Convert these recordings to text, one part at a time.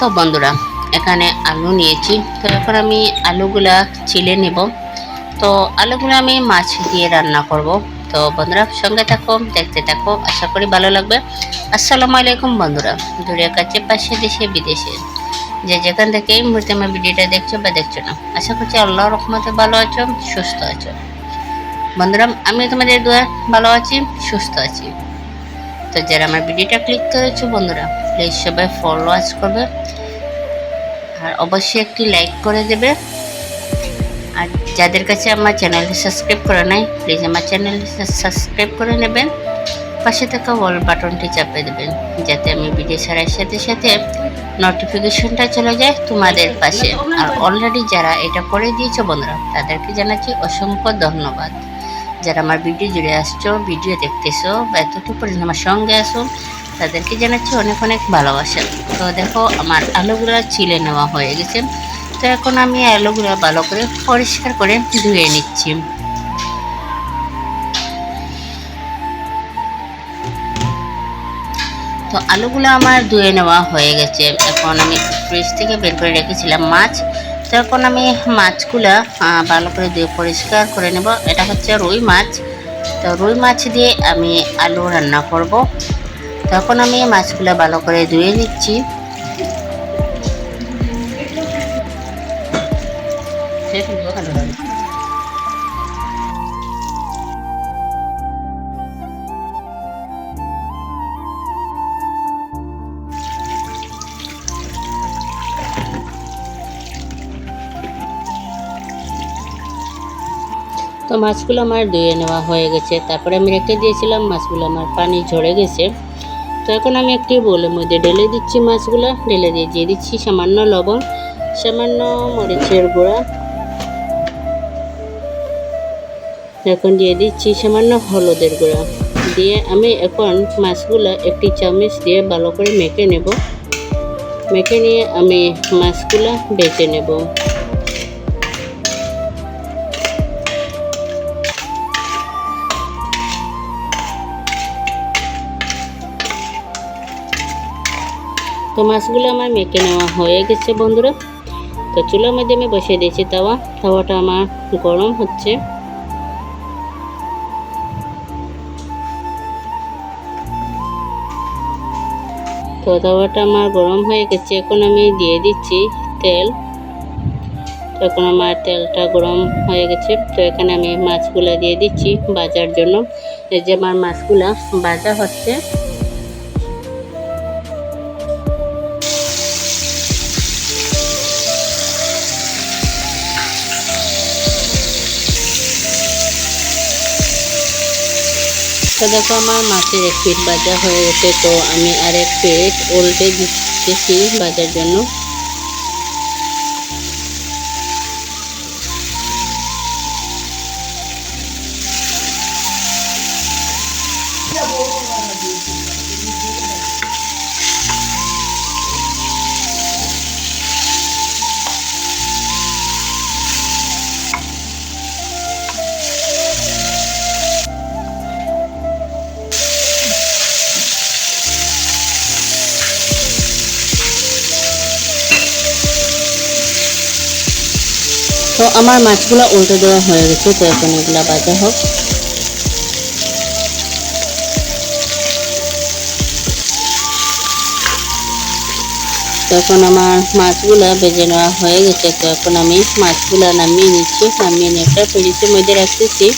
তো বন্ধুরা এখানে আলু নিয়েছি। তো এখন আমি আলুগুলা চিলে নেব। তো আলুগুলো আমি মাছ দিয়ে রান্না করব। তো বন্ধুরা সঙ্গে থাকো, দেখতে থাকো, আশা করি ভালো লাগবে। আসসালামু আলাইকুম বন্ধুরা, দূরে কাছে পাশে দেশে বিদেশে যে যেখান থেকে এই মুহূর্তে আমার ভিডিওটা দেখছো বা দেখছো না, আশা করছি আল্লাহর রহমতে ভালো আছো, সুস্থ আছো। বন্ধুরা আমি তোমাদের দোয়া ভালো আছি, সুস্থ আছি। তো যারা আমার ভিডিওটা ক্লিক করেছো বন্ধুরা, প্লিজ সবাই ফলো করবে আর অবশ্যই একটি লাইক করে দেবে। আর যাদের কাছে আমার চ্যানেলটি সাবস্ক্রাইব করা নাই, প্লিজ আমার চ্যানেলটি সাবস্ক্রাইব করে নেবেন। পাশে থাকা অল বাটনটি চাপে দেবেন, যাতে আমি ভিডিও ছাড়ার সাথে সাথে নোটিফিকেশনটা চলে যায় তোমাদের পাশে। আর অলরেডি যারা এটা করে দিয়েছো বন্ধুরা, তাদেরকে জানাচ্ছি অসংখ্য ধন্যবাদ। যারা আমার ভিডিও জুড়ে আসছো, ভিডিও দেখতেছো বা এতটুকু পর্যন্ত আমার সঙ্গে আসো, তাদেরকে জানাচ্ছি অনেক অনেক ভালোবাসা। তো দেখো আমার আলুগুলো চিলে নেওয়া হয়ে গেছে। তো এখন আমি আলুগুলো ভালো করে পরিষ্কার করে ধুয়ে নিচ্ছি। তো আলুগুলো আমার ধুয়ে নেওয়া হয়ে গেছে। এখন আমি ফ্রিজ থেকে বের করে রেখেছিলাম মাছ। তো এখন আমি মাছগুলো ভালো করে ধুয়ে পরিষ্কার করে নেব। এটা হচ্ছে রুই মাছ। তো রুই মাছ দিয়ে আমি আলু রান্না করব। তখন আমি মাছগুলো ভালো করে ধুয়ে নিচ্ছি। তো মাছগুলো আমার ধুয়ে নেওয়া হয়ে গেছে। তারপরে আমি রেখে দিয়েছিলাম, মাছগুলো আমার পানি ঝরে গেছে। তো এখন আমি একটি বোলের মধ্যে ঢেলে দিচ্ছি মাছগুলো। ঢেলে দিয়ে দিচ্ছি সামান্য লবণ, সামান্য মরিচের গুঁড়া, এখন দিয়ে দিচ্ছি সামান্য হলুদের গুঁড়া। দিয়ে আমি এখন মাছগুলো একটি চামচ দিয়ে ভালো করে মেখে নেব। মেখে নিয়ে আমি মাছগুলো বেছে নেব। তো মাছগুলো আমার মেখে নেওয়া হয়ে গেছে বন্ধুরা। তো চুলার মধ্যে আমি বসিয়ে দিয়েছি তাওয়াটা আমার গরম হচ্ছে। তো তাওয়াটা আমার গরম হয়ে গেছে। এখন আমি দিয়ে দিচ্ছি তেল। তো এখন আমার তেলটা গরম হয়ে গেছে। তো এখানে আমি মাছগুলো দিয়ে দিচ্ছি ভাজার জন্য। এই যে আমার মাছগুলো ভাজা হচ্ছে। তো দেখো আমার মাছের এক পিঠ ভাজা হয়ে গেছে। তো আমি আর এক পিঠ উল্টে দিচ্ছি ভাজার জন্য। তো আমার মাছগুলো উল্টে দেওয়া হয়ে গেছে। তো এখন এগুলা ভাজা হোক। তখন আমার মাছগুলো ভেজে নেওয়া হয়ে গেছে। তো এখন আমি মাছগুলো নামিয়ে নিচ্ছি। নামিয়ে নিয়ে একটা ফ্রিজের মধ্যে রাখতেছি।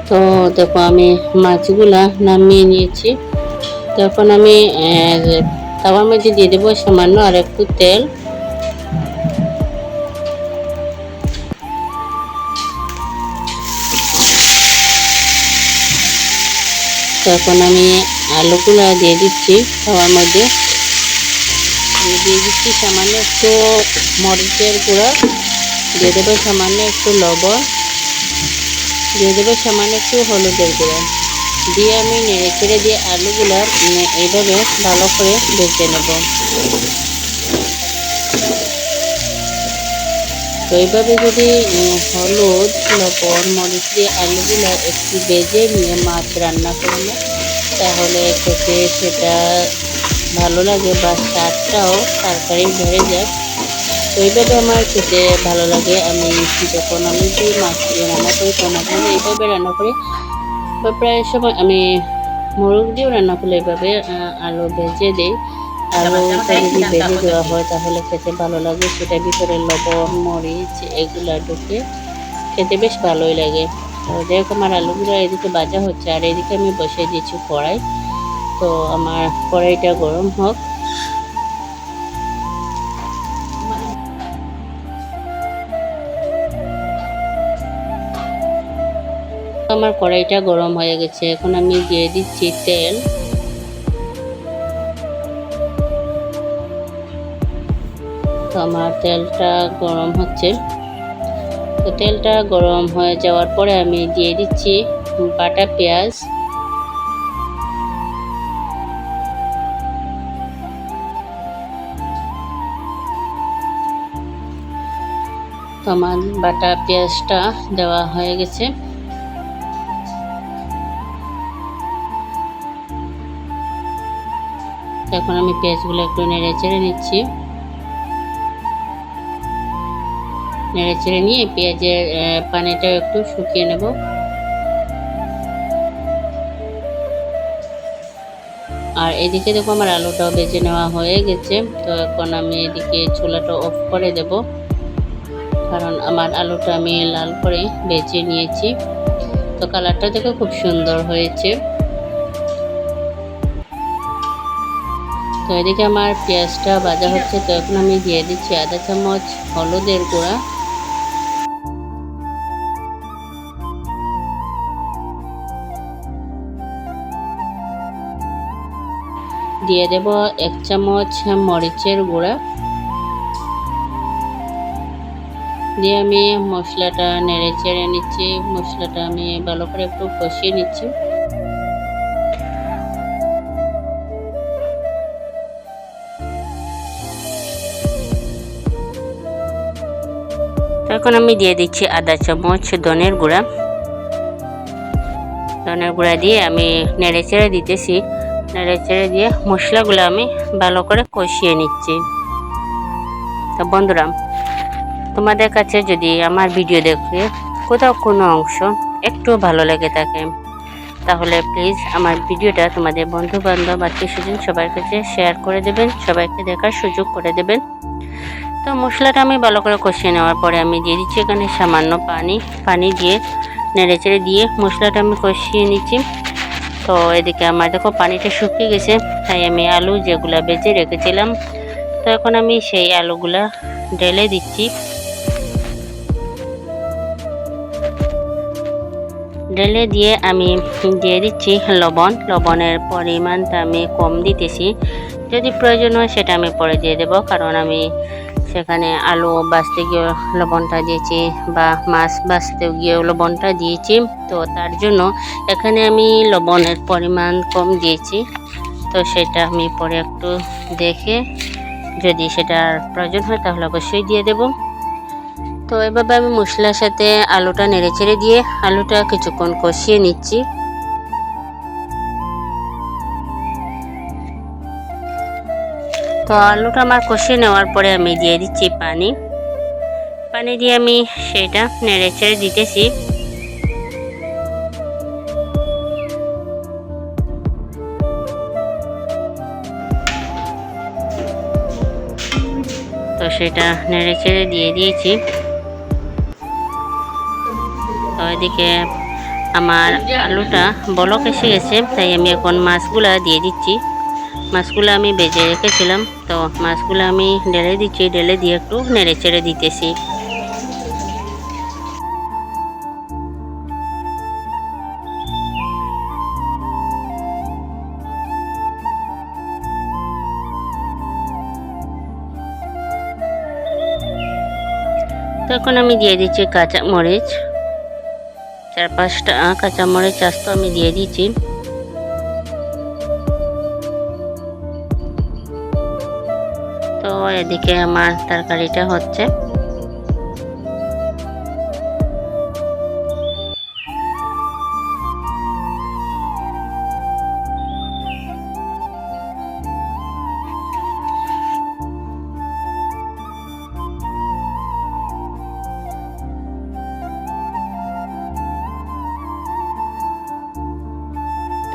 তো দেখো আমি মাছগুলা নামিয়ে নিয়েছি। তখন আমি তাওয়ার মধ্যে দিয়ে দেবো সামান্য আর একটু তেল। তখন আমি আলুগুলা দিয়ে দিচ্ছি তাওয়ার মধ্যে। দিয়ে দিচ্ছি সামান্য একটু মরিচের গুঁড়া, দিয়ে দেবো সামান্য একটু লবণ, দিয়ে দেবো সামান্য একটু হলুদের গুঁড়ো, দিয়ে আমি নেড়ে ছেড়ে দিয়ে আলুগুলো এইভাবে ভালো করে ভেজে নেব। তো এইভাবে যদি হলুদ, লবণ, মরিচ দিয়ে আলুগুলো একটু ভেজে নিয়ে মাছ রান্না করলে তাহলে খেতে সেটা ভালো লাগে বা স্বাদটাও তরকারি বেড়ে যায়। তো এইভাবে আমার খেতে ভালো লাগে। আমি যখন আলু দিয়ে মাছ দিয়ে রান্না করি তখন আমি এইভাবে রান্না করি, বা প্রায় সময় আমি মোরগ দিয়েও রান্না করলে এইভাবে আলু ভেজে দিই। আলুটা যদি ভেজে দেওয়া হয় তাহলে খেতে ভালো লাগে, সেটার ভিতরে লবণ, মরিচ এগুলা ঢুকে খেতে বেশ ভালোই লাগে। তো যাই হোক, আমার আলুগুলো এদিকে ভাজা হচ্ছে আর এদিকে আমি বসিয়ে দিয়েছি কড়াই। তো আমার কড়াইটা গরম হোক। আমার কড়াইটা গরম হয়ে গেছে, এখন আমি দিয়ে দিচ্ছি তেল। তো আমার তেলটা গরম হচ্ছে। তো তেলটা গরম হয়ে যাওয়ার পরে আমি দিয়ে দিচ্ছি বাটা পেঁয়াজ, তো আমার বাটা পেঁয়াজটা দেওয়া হয়ে গেছে। এখন আমি পেঁয়াজগুলো একটু নেড়ে চেড়ে নিচ্ছি। নেড়ে চেড়ে নিয়ে পেঁয়াজের পানিটা একটু শুকিয়ে নেব। আর এদিকে দেখো আমার আলুটাও ভেজে নেওয়া হয়ে গেছে। তো এখন আমি এদিকে চুলাটা অফ করে দেব, কারণ আমার আলুটা আমি লাল করে ভেজে নিয়েছি। তো কালারটা দেখো খুব সুন্দর হয়েছে। তো এদিকে আমার পেঁয়াজটা ভাজা হচ্ছে। তো এখন আমি দিয়ে দিচ্ছি আধা চামচ হলুদের গুঁড়া, দিয়ে দেব 1 চামচ মরিচের গুঁড়া, দিয়ে আমি মশলাটা নেড়ে চেড়ে নিচ্ছি। মশলাটা আমি ভালো করে একটু কষিয়ে নিচ্ছি। এখন আমি দিয়ে দিচ্ছি আধা চামচ ধনের গুঁড়া। ধনের গুঁড়া দিয়ে আমি নেড়ে চেড়ে দিতেছি। নেড়ে চেড়ে দিয়ে মশলাগুলো আমি ভালো করে কষিয়ে নিচ্ছি। তো বন্ধুরা, তোমাদের কাছে যদি আমার ভিডিও দেখে কোথাও কোনো অংশ একটু ভালো লেগে থাকে তাহলে প্লিজ আমার ভিডিওটা তোমাদের বন্ধু বান্ধব আত্মীয় স্বজন সবার কাছে শেয়ার করে দেবেন, সবাইকে দেখার সুযোগ করে দেবেন। তো মশলাটা আমি ভালো করে কষিয়ে নেওয়ার পরে আমি দিয়ে দিচ্ছি এখানে সামান্য পানি দিয়ে নেড়ে চেড়ে দিয়ে মশলাটা আমি কষিয়ে নিচ্ছি। তো এদিকে আমার দেখো পানিটা শুকিয়ে গেছে, তাই আমি আলু যেগুলো বেজে রেখেছিলাম তো এখন আমি সেই আলুগুলা ঢেলে দিচ্ছি। ঢেলে দিয়ে আমি দিয়ে দিচ্ছি লবণের পরিমাণটা আমি কম দিতেছি, যদি প্রয়োজন হয় সেটা আমি পরে দিয়ে দেব, কারণ আমি সেখানে আলু ভাজতে গিয়ে লবণটা দিয়েছি বা মাছ ভাজতে গিয়েও লবণটা দিয়েছি। তো তার জন্য এখানে আমি লবণের পরিমাণ কম দিয়েছি। তো সেটা আমি পরে একটু দেখে যদি সেটার প্রয়োজন হয় তাহলে অবশ্যই দিয়ে দেব। তো এভাবে আমি মশলার সাথে আলুটা নেড়ে চেড়ে দিয়ে আলুটা কিছুক্ষণ কষিয়ে নিচ্ছি। তো আলুটা আমার কষিয়ে নেওয়ার পরে আমি দিয়ে দিচ্ছি পানি দিয়ে আমি সেটা নেড়ে চেড়ে দিতেছি। তো সেটা নেড়ে চেড়ে দিয়ে দিয়েছি। তো এদিকে আমার আলুটা বলক এসে গেছে, তাই আমি এখন মাছগুলা দিয়ে দিচ্ছি। মাছগুলো আমি ভেজে রেখেছিলাম, তো মাছগুলো আমি ঢেলে দিচ্ছি, ঢেলে দিয়ে একটু নেড়ে চেড়ে দিতেছি। তো এখন আমি দিয়ে দিচ্ছি কাঁচামরিচ, 4-5টা কাঁচামরিচ আস্ত আমি দিয়ে দিচ্ছি। তো এদিকে আমার তরকারিটা হচ্ছে।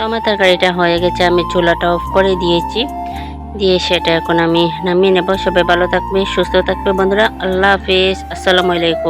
তো আমার তরকারিটা হয়ে গেছে, আমি চুলাটা অফ করে দিয়েছি, দিয়ে সেটা এখন আমি নামিয়ে নেব। সবাই ভালো থাকবে, সুস্থ থাকবে বন্ধুরা। আল্লাহ হাফেজ, আসসালামু আলাইকুম।